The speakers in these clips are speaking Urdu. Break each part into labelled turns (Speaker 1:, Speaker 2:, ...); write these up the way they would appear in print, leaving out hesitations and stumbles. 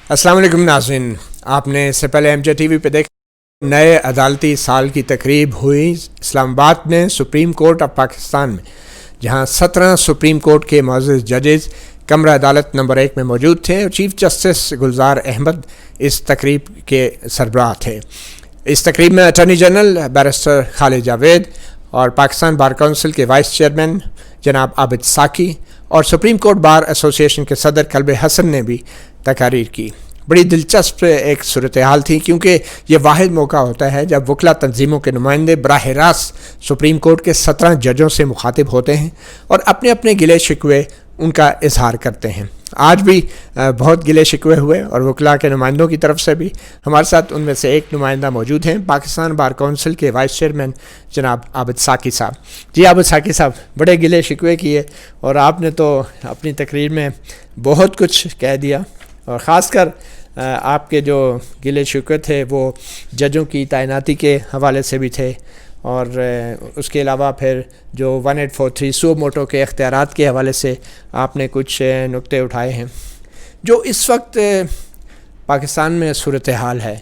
Speaker 1: السلام علیکم ناظرین، آپ نے اس سے پہلے ایم جے ٹی وی پہ دیکھا نئے عدالتی سال کی تقریب ہوئی اسلام آباد میں سپریم کورٹ آف پاکستان میں، جہاں 17 سپریم کورٹ کے معزز ججز کمرہ عدالت نمبر 1 میں موجود تھے اور چیف جسٹس گلزار احمد اس تقریب کے سربراہ تھے۔ اس تقریب میں اٹارنی جنرل بیرسٹر خالد جاوید اور پاکستان بار کونسل کے وائس چیئرمین جناب عابد ساکی اور سپریم کورٹ بار ایسوسی ایشن کے صدر کلب حسن نے بھی تقاریر کی۔ بڑی دلچسپ ایک صورتحال تھی، کیونکہ یہ واحد موقع ہوتا ہے جب وکلا تنظیموں کے نمائندے براہ راست سپریم کورٹ کے 17 ججوں سے مخاطب ہوتے ہیں اور اپنے اپنے گلے شکوے ان کا اظہار کرتے ہیں۔ آج بھی بہت گلے شکوے ہوئے اور وکلا کے نمائندوں کی طرف سے بھی۔ ہمارے ساتھ ان میں سے ایک نمائندہ موجود ہیں، پاکستان بار کونسل کے وائس چیئرمین جناب عابد ساکی صاحب۔ جی عابد ساکی صاحب، بڑے گلے شکوے کیے اور آپ نے تو اپنی تقریر میں بہت کچھ کہہ دیا، اور خاص کر آپ کے جو گلے شکوے تھے وہ ججوں کی تعیناتی کے حوالے سے بھی تھے، اور اس کے علاوہ پھر جو 1843 سو موٹو کے اختیارات کے حوالے سے آپ نے کچھ نقطے اٹھائے ہیں۔ جو اس وقت پاکستان میں صورتحال ہے،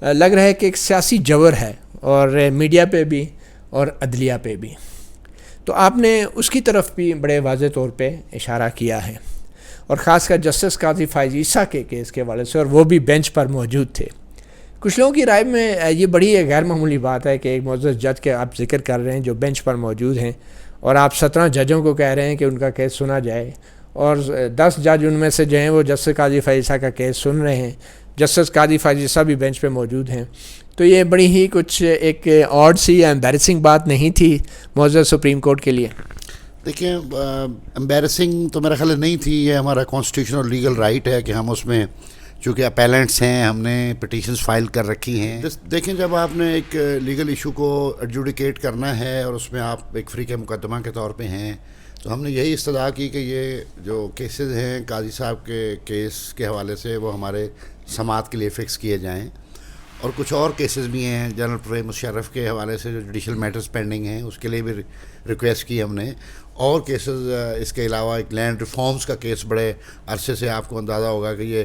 Speaker 1: لگ رہا ہے کہ ایک سیاسی جور ہے، اور میڈیا پہ بھی اور عدلیہ پہ بھی، تو آپ نے اس کی طرف بھی بڑے واضح طور پہ اشارہ کیا ہے، اور خاص کر جسٹس قاضی فائز عیسیٰ کے کیس کے حوالے سے، اور وہ بھی بینچ پر موجود تھے۔ کچھ لوگوں کی رائے میں یہ بڑی غیر معمولی بات ہے کہ ایک معزز جج کے آپ ذکر کر رہے ہیں جو بینچ پر موجود ہیں، اور آپ 17 ججوں کو کہہ رہے ہیں کہ ان کا کیس سنا جائے، اور 10 جج ان میں سے جو ہیں وہ جسٹس قاضی فائز عیسیٰ کا کیس سن رہے ہیں، جسٹس قاضی فائز عیسیٰ بھی بینچ پہ موجود ہیں۔ تو یہ بڑی ہی کچھ ایک آڈ سی ایمبیرسنگ بات نہیں تھی معزز سپریم کورٹ کے لیے؟
Speaker 2: دیکھیں، امبیرسنگ تو میرا خیال نہیں تھی، یہ ہمارا کانسٹیٹیوشنل اور لیگل رائٹ ہے کہ ہم اس میں، چونکہ اپیلنٹس ہیں، ہم نے پٹیشنز فائل کر رکھی ہیں۔ دیکھیں، جب آپ نے ایک لیگل ایشو کو ایڈجوڈیکیٹ کرنا ہے اور اس میں آپ ایک فریق مقدمہ کے طور پہ ہیں، تو ہم نے یہی استدعا کی کہ یہ جو کیسز ہیں قاضی صاحب کے کیس کے حوالے سے وہ ہمارے سماعت کے لیے فکس کیے جائیں، اور کچھ اور کیسز بھی ہیں جنرل پرویز مشرف کے حوالے سے جو جوڈیشل میٹرز پینڈنگ ہیں، اس کے لیے بھی ریکویسٹ کی ہم نے، اور کیسز اس کے علاوہ ایک لینڈ ریفارمز کا کیس بڑے عرصے سے آپ کو اندازہ ہوگا کہ یہ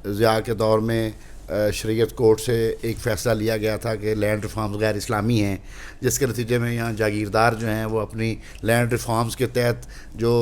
Speaker 2: ضیاء کے دور میں شریعت کورٹ سے ایک فیصلہ لیا گیا تھا کہ لینڈ ریفارمز غیر اسلامی ہیں، جس کے نتیجے میں یہاں جاگیردار جو ہیں وہ اپنی لینڈ ریفارمز کے تحت جو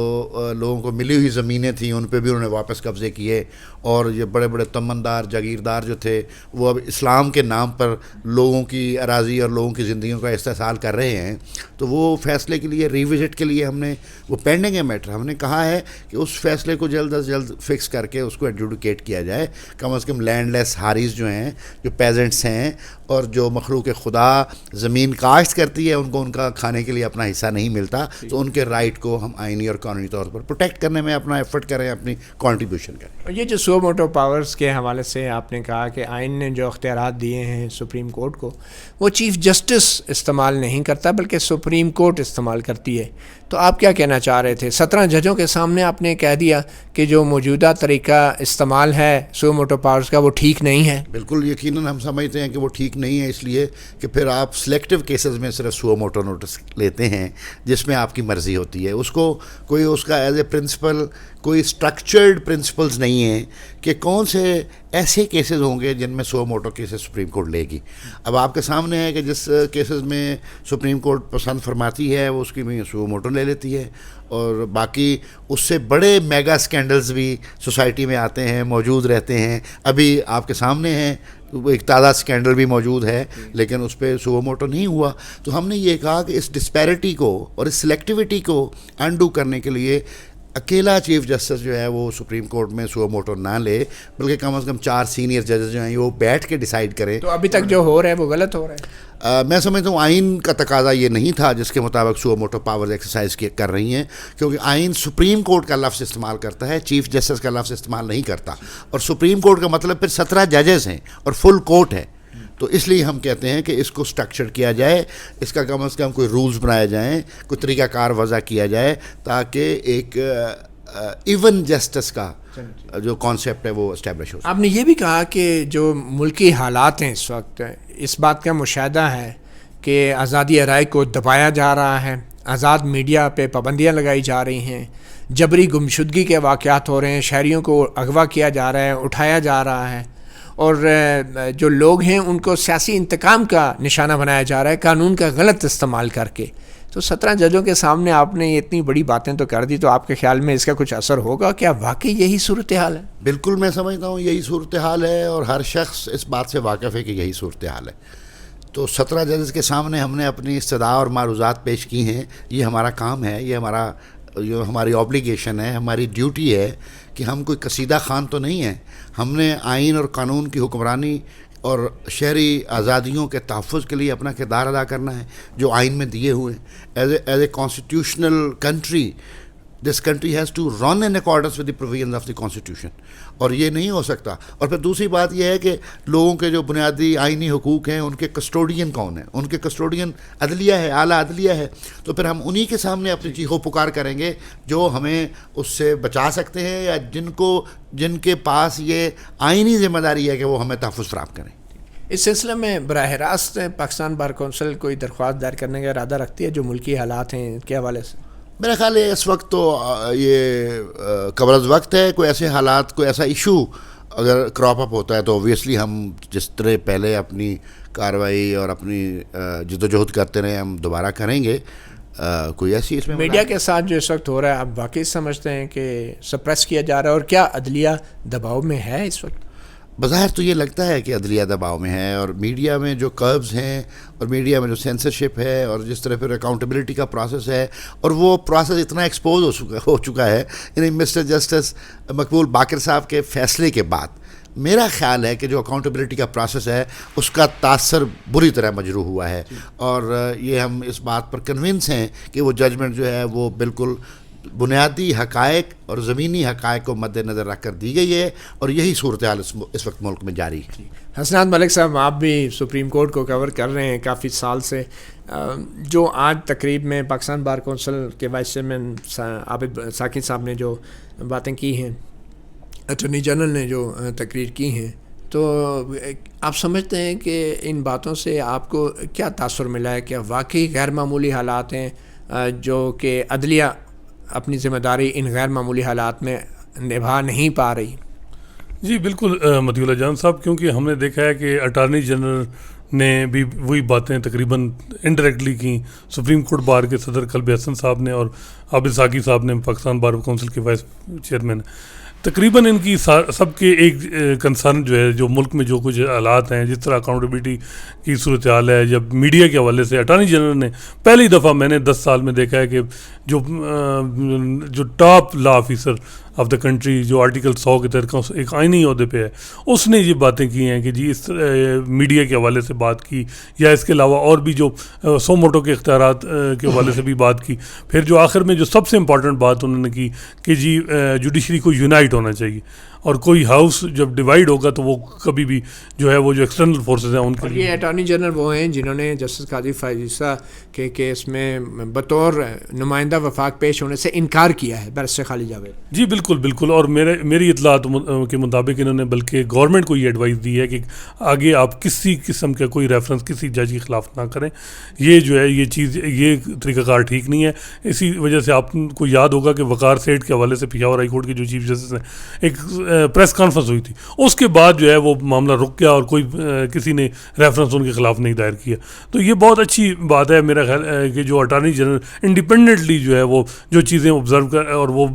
Speaker 2: لوگوں کو ملی ہوئی زمینیں تھیں ان پہ بھی انہوں نے واپس قبضے کیے، اور یہ بڑے بڑے تمندار جاگیردار جو تھے وہ اب اسلام کے نام پر لوگوں کی اراضی اور لوگوں کی زندگیوں کا استحصال کر رہے ہیں۔ تو وہ فیصلے کے لیے ریوزٹ کے لیے ہم نے، وہ پینڈنگ ہے میٹر، ہم نے کہا ہے کہ اس فیصلے کو جلد از جلد فکس کر کے اس کو ایڈجوڈیکیٹ کیا جائے۔ کم از کم لینڈ لیس ہاریز جو ہیں، جو پیزنٹس ہیں اور جو مخلوق خدا زمین کاشت کرتی ہے، ان کو ان کا کھانے کے لیے اپنا حصہ نہیں ملتا، تو ان کے رائٹ کو ہم آئینی اور قانونی طور پر پروٹیکٹ کرنے میں اپنا ایفرٹ کریں، اپنی کنٹریبیوشن کریں۔
Speaker 1: یہ جو سو موٹو پاورز کے حوالے سے آپ نے کہا کہ آئین نے جو اختیارات دیے ہیں سپریم کورٹ کو، وہ چیف جسٹس استعمال نہیں کرتا بلکہ سپریم کورٹ استعمال کرتی ہے، تو آپ کیا کہنا چاہ رہے تھے؟ 17 ججوں کے سامنے آپ نے کہہ دیا کہ جو موجودہ طریقہ استعمال ہے سو موٹو پاورز کا وہ ٹھیک نہیں ہے۔
Speaker 2: بالکل، یقیناً ہم سمجھتے ہیں کہ وہ ٹھیک نہیں ہے، اس لیے کہ پھر آپ سلیکٹیو کیسز میں صرف سو موٹو نوٹس لیتے ہیں جس میں آپ کی مرضی ہوتی ہے، اس کو کوئی اس کا ایز اے پرنسپل کوئی اسٹرکچرڈ پرنسپلز نہیں ہیں کہ کون سے ایسے کیسز ہوں گے جن میں سو موٹو کیسز سپریم کورٹ لے گی۔ اب آپ کے سامنے ہے کہ جس کیسز میں سپریم کورٹ پسند فرماتی ہے وہ اس کی میں سو موٹو لے لیتی ہے، اور باقی اس سے بڑے میگا سکینڈلز بھی سوسائٹی میں آتے ہیں، موجود رہتے ہیں۔ ابھی آپ کے سامنے ہیں ایک تازہ سکینڈل بھی موجود ہے، لیکن اس پہ سو موٹو نہیں ہوا۔ تو ہم نے یہ کہا کہ اس ڈسپیرٹی کو اور اس سلیکٹیوٹی کو انڈو کرنے کے لیے اکیلا چیف جسٹس جو ہے وہ سپریم کورٹ میں سو موٹو نہ لے، بلکہ کم از کم 4 سینئر ججز جو ہیں وہ بیٹھ کے ڈیسائیڈ کریں۔
Speaker 1: تو ابھی تک جو ہو رہا ہے وہ غلط ہو رہا ہے؟
Speaker 2: میں سمجھتا ہوں آئین کا تقاضا یہ نہیں تھا جس کے مطابق سو موٹو پاورز ایکسرسائز کر رہی ہیں، کیونکہ آئین سپریم کورٹ کا لفظ استعمال کرتا ہے، چیف جسٹس کا لفظ استعمال نہیں کرتا، اور سپریم کورٹ کا مطلب پھر 17 ججز ہیں اور فل کورٹ ہے۔ تو اس لیے ہم کہتے ہیں کہ اس کو سٹرکچر کیا جائے، اس کا کم از کم کوئی رولز بنائے جائیں، کوئی طریقہ کار وضع کیا جائے، تاکہ ایک ایون جسٹس کا جو کانسیپٹ ہے وہ اسٹیبلش ہو۔
Speaker 1: آپ نے یہ بھی کہا کہ جو ملکی حالات ہیں اس وقت، اس بات کا مشاہدہ ہے کہ آزادی رائے کو دبایا جا رہا ہے، آزاد میڈیا پہ پابندیاں لگائی جا رہی ہیں، جبری گمشدگی کے واقعات ہو رہے ہیں, شہریوں کو اغوا کیا جا رہا ہے, اٹھایا جا رہا ہے, اور جو لوگ ہیں ان کو سیاسی انتقام کا نشانہ بنایا جا رہا ہے قانون کا غلط استعمال کر کے. تو 17 ججوں کے سامنے آپ نے اتنی بڑی باتیں تو کر دی, تو آپ کے خیال میں اس کا کچھ اثر ہوگا؟ کیا واقعی یہی صورتحال ہے؟
Speaker 2: بالکل میں سمجھتا ہوں یہی صورتحال ہے, اور ہر شخص اس بات سے واقف ہے کہ یہی صورتحال ہے. تو 17 ججز کے سامنے ہم نے اپنی استدعا اور معروضات پیش کی ہیں. یہ ہمارا کام ہے, یہ ہماری اوبلیگیشن ہے, ہماری ڈیوٹی ہے کہ ہم کوئی قصیدہ خوان تو نہیں ہیں. ہم نے آئین اور قانون کی حکمرانی اور شہری آزادیوں کے تحفظ کے لیے اپنا کردار ادا کرنا ہے جو آئین میں دیے ہوئے ہیں. As a constitutional country, this country has to run in accordance with the provisions of the constitution, اور یہ نہیں ہو سکتا. اور پھر دوسری بات یہ ہے کہ لوگوں کے جو بنیادی آئینی حقوق ہیں ان کے کسٹوڈین کون ہیں؟ ان کے کسٹوڈین عدلیہ ہے, اعلیٰ عدلیہ ہے. تو پھر ہم انہی کے سامنے اپنی چیخ و پکار کریں گے جو ہمیں اس سے بچا سکتے ہیں, یا جن کے پاس یہ آئینی ذمہ داری ہے کہ وہ ہمیں تحفظ فراہم کریں.
Speaker 1: اس سلسلے میں براہ راست پاکستان بار کونسل کوئی درخواست دائر کرنے کا ارادہ رکھتی ہے جو ملکی حالات ہیں کے حوالے سے؟
Speaker 2: میرا خیال ہے اس وقت تو یہ قبل از وقت ہے. کوئی ایسے حالات, کوئی ایسا ایشو اگر کراپ اپ ہوتا ہے تو اوبویسلی ہم جس طرح پہلے اپنی کارروائی اور اپنی جدوجہد کرتے رہے ہم دوبارہ کریں گے. کوئی ایسی اس میں
Speaker 1: میڈیا کے ساتھ جو اس وقت ہو رہا ہے, آپ واقعی سمجھتے ہیں کہ سپریس کیا جا رہا ہے, اور کیا عدلیہ دباؤ میں ہے اس وقت؟
Speaker 2: بظاہر تو یہ لگتا ہے کہ عدلیہ دباؤ میں ہے, اور میڈیا میں جو کربز ہیں اور میڈیا میں جو سینسرشپ ہے اور جس طرح پھر اکاؤنٹیبلٹی کا پروسیس ہے, اور وہ پروسیس اتنا ایکسپوز ہو چکا ہے. یعنی مسٹر جسٹس مقبول باقر صاحب کے فیصلے کے بعد میرا خیال ہے کہ جو اکاؤنٹیبلٹی کا پروسیس ہے اس کا تاثر بری طرح مجروح ہوا ہے, اور یہ ہم اس بات پر کنونس ہیں کہ وہ ججمنٹ جو ہے وہ بالکل بنیادی حقائق اور زمینی حقائق کو مد نظر رکھ کر دی گئی ہے, اور یہی صورتحال اس وقت ملک میں جاری ہے.
Speaker 1: حسنات ملک صاحب, آپ بھی سپریم کورٹ کو کور کر رہے ہیں کافی سال سے. جو آج تقریب میں پاکستان بار کونسل کے وائس چیئرمین عابد ساکن صاحب نے جو باتیں کی ہیں, اٹارنی جنرل نے جو تقریر کی ہیں, تو آپ سمجھتے ہیں کہ ان باتوں سے آپ کو کیا تاثر ملا ہے؟ کیا واقعی غیر معمولی حالات ہیں جو کہ عدلیہ اپنی ذمہ داری ان غیر معمولی حالات میں نبھا نہیں پا رہی؟
Speaker 3: جی بالکل مطیع اللہ جان صاحب, کیونکہ ہم نے دیکھا ہے کہ اٹارنی جنرل نے بھی وہی باتیں تقریباً انڈائریکٹلی کی. سپریم کورٹ بار کے صدر قلب حسن صاحب نے اور عابد ساکی صاحب نے, پاکستان بار کونسل کے وائس چیئرمین, تقریباً ان کی سب کے ایک کنسرن جو ہے, جو ملک میں جو کچھ حالات ہیں, جس طرح اکاؤنٹیبلٹی کی صورتحال ہے, جب میڈیا کے حوالے سے اٹارنی جنرل نے پہلی دفعہ میں نے 10 سال میں دیکھا ہے کہ جو top law officer of the country, جو آرٹیکل 100 کے تحت ایک آئینی عہدے پہ ہے, اس نے یہ باتیں کی ہیں کہ جی اس میڈیا کے حوالے سے بات کی, یا اس کے علاوہ اور بھی جو سو موٹو کے اختیارات کے حوالے سے بھی بات کی. پھر جو آخر میں جو سب سے امپورٹنٹ بات انہوں نے کی کہ جی جوڈیشری کو یونائٹ ہونا چاہیے, اور کوئی ہاؤس جب ڈیوائڈ ہوگا تو وہ کبھی بھی جو ہے وہ جو ایکسٹرنل فورسز ہیں ان کے لیے.
Speaker 1: یہ اٹارنی جنرل وہ ہیں جنہوں نے جسٹس قاضی فائز عیسیٰ کے کیس میں بطور نمائندہ وفاق پیش ہونے سے انکار کیا ہے بیرسٹر خالد جاوید.
Speaker 3: جی بالکل, اور میری اطلاعات کے مطابق انہوں نے بلکہ گورنمنٹ کو یہ ایڈوائز دی ہے کہ آگے آپ کسی قسم کا کوئی ریفرنس کسی جج کے خلاف نہ کریں. یہ جو ہے یہ چیز, یہ طریقہ کار ٹھیک نہیں ہے. اسی وجہ سے آپ کو یاد ہوگا کہ وقار سیٹھ کے حوالے سے پشاور ہائی کورٹ کے جو چیف جسٹس ہیں, ایک پریس کانفرنس ہوئی تھی, اس کے بعد جو ہے وہ معاملہ رک گیا اور کوئی کسی نے ریفرنس ان کے خلاف نہیں دائر کیا. تو یہ بہت اچھی بات ہے میرا خیال ہے کہ جو اٹارنی جنرل انڈیپینڈنٹلی جو ہے وہ جو چیزیں آبزرو کر, اور وہ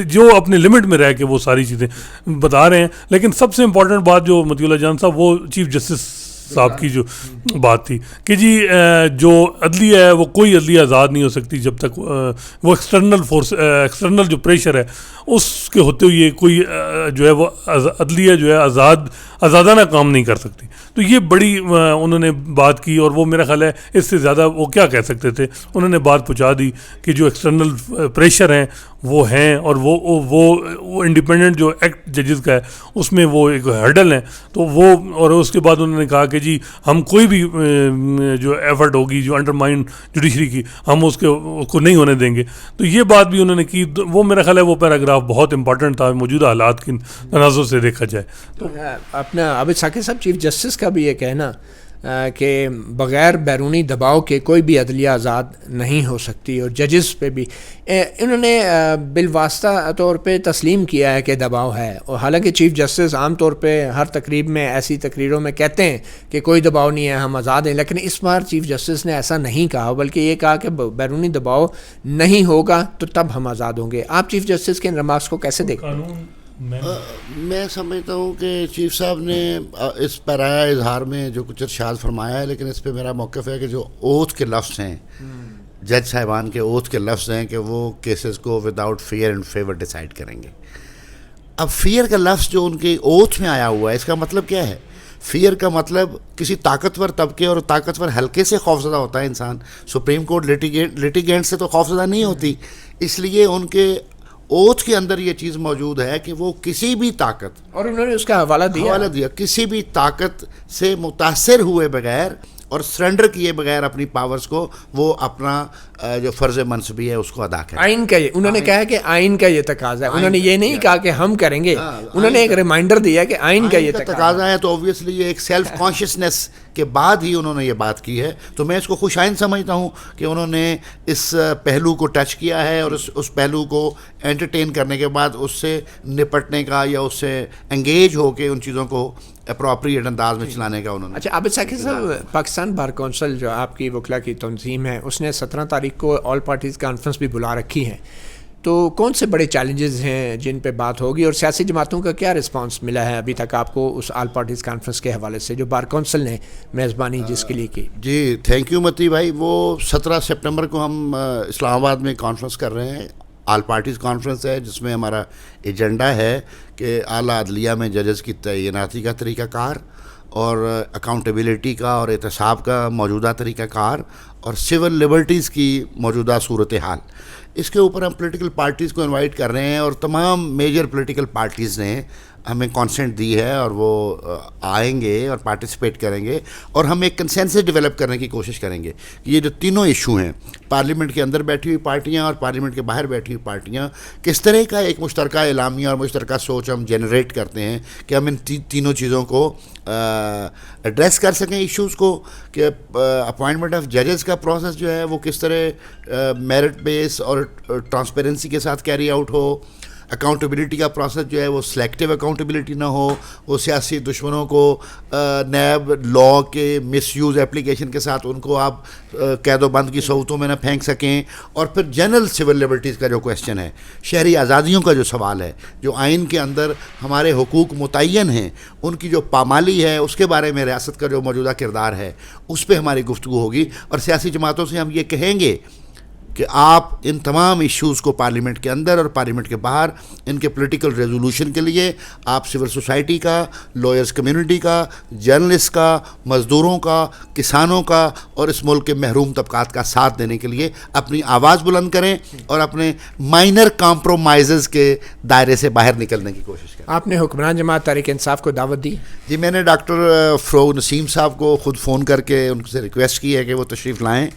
Speaker 3: جو اپنے لمٹ میں رہ کے وہ ساری چیزیں بتا رہے ہیں. لیکن سب سے امپورٹنٹ بات جو مطیع اللہ جان صاحب, وہ چیف جسٹس صاحب کی جو بات تھی کہ جی جو عدلیہ ہے وہ کوئی عدلیہ آزاد نہیں ہو سکتی جب تک وہ ایکسٹرنل فورس, ایکسٹرنل جو پریشر ہے اس کے ہوتے ہوئے کوئی جو ہے وہ عدلیہ جو ہے آزادانہ کام نہیں کر سکتی. تو یہ بڑی انہوں نے بات کی, اور وہ میرا خیال ہے اس سے زیادہ وہ کیا کہہ سکتے تھے. انہوں نے بات پہنچا دی کہ جو ایکسٹرنل پریشر ہیں وہ ہیں, اور وہ انڈیپینڈنٹ جو ایکٹ ججز کا ہے اس میں وہ ایک ہرڈل ہیں. تو وہ, اور اس کے بعد انہوں نے کہا کہ جی ہم کوئی بھی جو ایفرٹ ہوگی جو انڈرمائن جوڈیشری کی, ہم اس کو نہیں ہونے دیں گے. تو یہ بات بھی انہوں نے کی. وہ میرا خیال ہے وہ پیراگراف بہت امپورٹنٹ تھا موجودہ حالات کے تناظر سے دیکھا جائے.
Speaker 1: تو اپنا عابد ساکن صاحب چیف جسٹس کا بھی یہ کہنا کہ بغیر بیرونی دباؤ کے کوئی بھی عدلیہ آزاد نہیں ہو سکتی، اور ججز پہ بھی انہوں نے بالواسطہ طور پہ تسلیم کیا ہے کہ دباؤ ہے، اور حالانکہ چیف جسٹس عام طور پہ ہر تقریب میں ایسی تقریروں میں کہتے ہیں کہ کوئی دباؤ نہیں ہے، ہم آزاد ہیں، لیکن اس بار چیف جسٹس نے ایسا نہیں کہا، بلکہ یہ کہا کہ بیرونی دباؤ نہیں ہوگا تو تب ہم آزاد ہوں گے۔ آپ چیف جسٹس کے ان ریمارکس کو کیسے دیکھتے ہیں؟
Speaker 2: میں سمجھتا ہوں کہ چیف صاحب نے اس پیرایا اظہار میں جو کچھ ارشاد فرمایا ہے، لیکن اس پہ میرا موقف ہے کہ جو اوتھ کے لفظ ہیں، جج صاحبان کے اوتھ کے لفظ ہیں کہ وہ کیسز کو without fear and favour decide کریں گے۔ اب فیئر کا لفظ جو ان کے اوتھ میں آیا ہوا ہے، اس کا مطلب کیا ہے؟ فیئر کا مطلب کسی طاقتور طبقے اور طاقتور حلقے سے خوفزدہ ہوتا ہے انسان۔ سپریم کورٹ لیٹیگینٹ سے تو خوفزدہ نہیں ہوتی، اس لیے ان کے اوتھ کے اندر یہ چیز موجود ہے کہ وہ کسی بھی طاقت،
Speaker 1: اور انہوں نے اس کا حوالہ دیا
Speaker 2: کسی بھی طاقت سے متاثر ہوئے بغیر اور سرنڈر کیے بغیر اپنی پاورز کو وہ اپنا جو فرض منصبی ہے اس کو ادا کریں۔
Speaker 1: آئین کا یہ انہوں نے کہا کہ آئین کا یہ تقاضا ہے، انہوں نے یہ نہیں کہا کہ ہم کریں گے، انہوں نے ایک ریمائنڈر دیا کہ آئین کا یہ
Speaker 2: تقاضا ہے، تو اوبویسلی یہ ایک سیلف کانشیسنیس کے بعد ہی انہوں نے یہ بات کی ہے، تو میں اس کو خوش آئند سمجھتا ہوں کہ انہوں نے اس پہلو کو ٹچ کیا ہے، اور اس پہلو کو انٹرٹین کرنے کے بعد اس سے نپٹنے کا یا اس سے انگیج ہو کے ان چیزوں کو اپروپریٹ انداز میں چلانے کا انہوں نے۔
Speaker 1: اچھا عابد ثاقب صاحب، پاکستان بار کونسل جو آپ کی وکلا کی تنظیم ہے، اس نے 17 تاریخ کو آل پارٹیز کانفرنس بھی بلا رکھی ہے، تو کون سے بڑے چیلنجز ہیں جن پہ بات ہوگی، اور سیاسی جماعتوں کا کیا رسپانس ملا ہے ابھی تک آپ کو اس آل پارٹیز کانفرنس کے حوالے سے جو بار کونسل نے میزبانی جس کے لیے کی؟
Speaker 2: جی تھینک یو متی بھائی، وہ 17 سپٹمبر کو ہم اسلام آباد میں کانفرنس کر رہے ہیں، آل پارٹیز کانفرنس ہے، جس میں ہمارا ایجنڈا ہے کہ اعلیٰ عدلیہ میں ججز کی تعیناتی کا طریقہ کار، اور اکاؤنٹیبلٹی کا اور احتساب کا موجودہ طریقہ کار، اور سول لبرٹیز کی موجودہ صورتحال، اس کے اوپر ہم پولیٹیکل پارٹیز کو انوائٹ کر رہے ہیں، اور تمام میجر پولیٹیکل پارٹیز نے ہمیں کانسنٹ دی ہے، اور وہ آئیں گے اور پارٹیسپیٹ کریں گے، اور ہم ایک کنسنسس ڈیولپ کرنے کی کوشش کریں گے کہ یہ جو تینوں ایشو ہیں، پارلیمنٹ کے اندر بیٹھی ہوئی پارٹیاں اور پارلیمنٹ کے باہر بیٹھی ہوئی پارٹیاں، کس طرح کا ایک مشترکہ اعلامیہ اور مشترکہ سوچ ہم جنریٹ کرتے ہیں کہ ہم ان تینوں چیزوں کو ایڈریس کر سکیں، ایشوز کو، کہ اپوائنٹمنٹ آف ججز کا پروسیس جو ہے وہ کس طرح میرٹ بیس اور ٹرانسپیرنسی کے ساتھ کیری آؤٹ ہو، اکاؤنٹیبلٹی کا پروسیس جو ہے وہ سلیکٹیو اکاؤنٹیبلٹی نہ ہو، وہ سیاسی دشمنوں کو نیب لا کے مس یوز اپلیکیشن کے ساتھ ان کو آپ قید و بند کی صورتوں میں نہ پھینک سکیں، اور پھر جنرل سول لبرٹیز کا جو کویسچن ہے، شہری آزادیوں کا جو سوال ہے، جو آئین کے اندر ہمارے حقوق متعین ہیں ان کی جو پامالی ہے، اس کے بارے میں ریاست کا جو موجودہ کردار ہے، اس پہ ہماری گفتگو ہوگی، اور سیاسی جماعتوں سے ہم یہ کہیں گے کہ آپ ان تمام ایشوز کو پارلیمنٹ کے اندر اور پارلیمنٹ کے باہر ان کے پولیٹیکل ریزولوشن کے لیے آپ سول سوسائٹی کا، لائرز کمیونٹی کا، جرنلسٹ کا، مزدوروں کا، کسانوں کا اور اس ملک کے محروم طبقات کا ساتھ دینے کے لیے اپنی آواز بلند کریں، اور اپنے مائنر کمپرومائزز کے دائرے سے باہر نکلنے کی کوشش کریں۔
Speaker 1: آپ نے حکمران جماعت تحریک انصاف کو دعوت دی؟
Speaker 2: جی میں نے ڈاکٹر فروغ نسیم صاحب کو خود فون کر کے ان سے ریکویسٹ کی ہے کہ وہ تشریف لائیں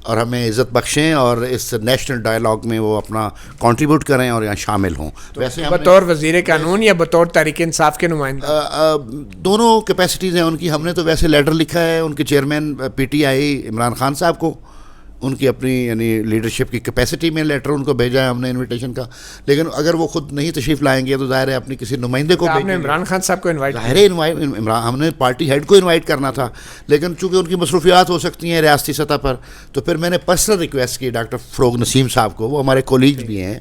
Speaker 2: اور ہمیں عزت بخشیں، اور اس نیشنل ڈائلاگ میں وہ اپنا کنٹریبیوٹ کریں اور یہاں شامل ہوں۔ ویسے
Speaker 1: بطور وزیر قانون یا بطور تحریک انصاف کے نمائندہ؟
Speaker 2: دونوں کیپیسٹیز ہیں ان کی۔ ہم نے تو ویسے لیٹر لکھا ہے ان کے chairman P T I Imran Khan صاحب کو، ان کی اپنی یعنی لیڈرشپ کی کیپیسٹی میں لیٹر ان کو بھیجا ہے ہم نے انویٹیشن کا، لیکن اگر وہ خود نہیں تشریف لائیں گے تو ظاہر ہے اپنی کسی نمائندے کو
Speaker 1: آپ نے عمران خان صاحب کو انوائٹ
Speaker 2: ظاہر ہے ہم نے پارٹی ہیڈ کو انوائٹ کرنا تھا، لیکن چونکہ ان کی مصروفیات ہو سکتی ہیں ریاستی سطح پر، تو پھر میں نے پرسنل ریکویسٹ کی ڈاکٹر فروغ نسیم صاحب کو، وہ ہمارے کولیگ بھی ہیں،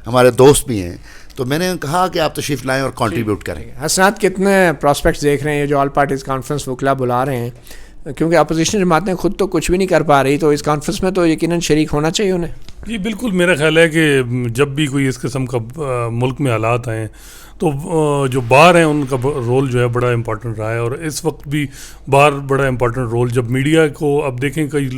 Speaker 2: ہمارے دوست بھی ہیں، تو میں نے کہا کہ آپ تشریف لائیں اور کنٹریبیوٹ کریں۔
Speaker 1: حسنات کتنے پراسپیکٹس دیکھ رہے ہیں جو آل پارٹیز کانفرنس وکلا بلا رہے ہیں، کیونکہ اپوزیشن جماعتیں خود تو کچھ بھی نہیں کر پا رہی، تو اس کانفرنس میں تو یقیناً شریک ہونا چاہیے انہیں؟
Speaker 3: جی بالکل، میرا خیال ہے کہ جب بھی کوئی اس قسم کا ملک میں حالات آئیں تو جو بار ہیں ان کا رول جو ہے بڑا امپورٹنٹ رہا ہے، اور اس وقت بھی بار بڑا امپورٹنٹ رول، جب میڈیا کو اب دیکھیں کئی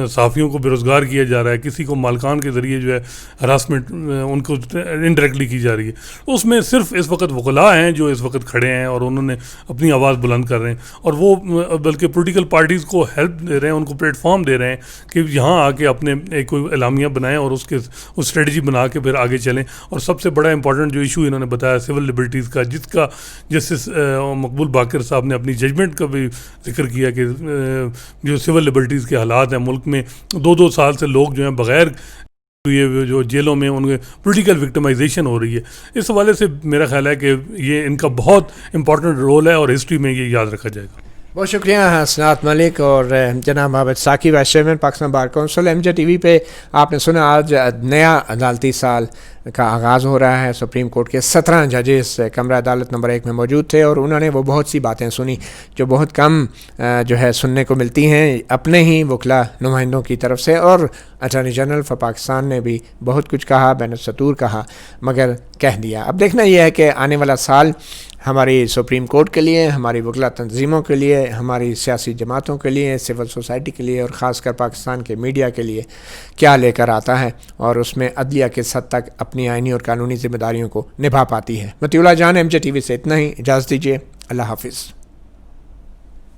Speaker 3: صحافیوں کو بے روزگار کیا جا رہا ہے، کسی کو مالکان کے ذریعے جو ہے ہراسمنٹ ان کو انڈائریکٹلی کی جا رہی ہے، اس میں صرف اس وقت وکلاء ہیں جو اس وقت کھڑے ہیں اور انہوں نے اپنی آواز بلند کر رہے ہیں، اور وہ بلکہ پولیٹیکل پارٹیز کو ہیلپ دے رہے ہیں، ان کو پلیٹ فارم دے رہے ہیں کہ یہاں آ کے اپنے ایک کوئی اعلامیہ بنائیں اور اس اسٹریٹجی بنا کے پھر آگے چلیں۔ اور سب سے بڑا امپورٹنٹ جو ایشو انہوں نے بتایا سول لبرٹیز کا، جس کا جسٹس مقبول باقر صاحب نے اپنی ججمنٹ کا بھی ذکر کیا کہ جو سول لبرٹیز کے حالات ہیں ملک میں، 2 سال سے لوگ جو ہیں بغیر یہ جو جیلوں میں ان کے پولیٹیکل وکٹمائزیشن ہو رہی ہے. اس حوالے سے میرا خیال ہے کہ یہ ان کا بہت امپورٹنٹ رول ہے اور ہسٹری میں یہ یاد رکھا جائے گا.
Speaker 1: بہت شکریہ حسنات ملک اور جناب Abid Saqib vice chairman Pakistan bar council. M J T V پہ آپ نے سنا آج نیا عدالتی سال کا آغاز ہو رہا ہے. سپریم کورٹ کے 17 ججز کمرہ عدالت نمبر 1 میں موجود تھے اور انہوں نے وہ بہت سی باتیں سنی جو بہت کم جو ہے سننے کو ملتی ہیں اپنے ہی وکلا نمائندوں کی طرف سے. اور اٹارنی جنرل فار پاکستان نے بھی بہت کچھ کہا، بین السطور کہا، مگر کہہ دیا. اب دیکھنا یہ ہے کہ آنے والا سال ہماری سپریم کورٹ کے لیے، ہماری وکلا تنظیموں کے لیے، ہماری سیاسی جماعتوں کے لیے، سول سوسائٹی کے لیے اور خاص کر پاکستان کے میڈیا کے لیے کیا لے کر آتا ہے اور اس میں عدلیہ کس حد تک اپنی آئینی اور قانونی ذمہ داریوں کو نبھا پاتی ہے. مطیع اللہ جان، ایم جے ٹی وی سے اتنا ہی. اجازت دیجیے. اللہ حافظ.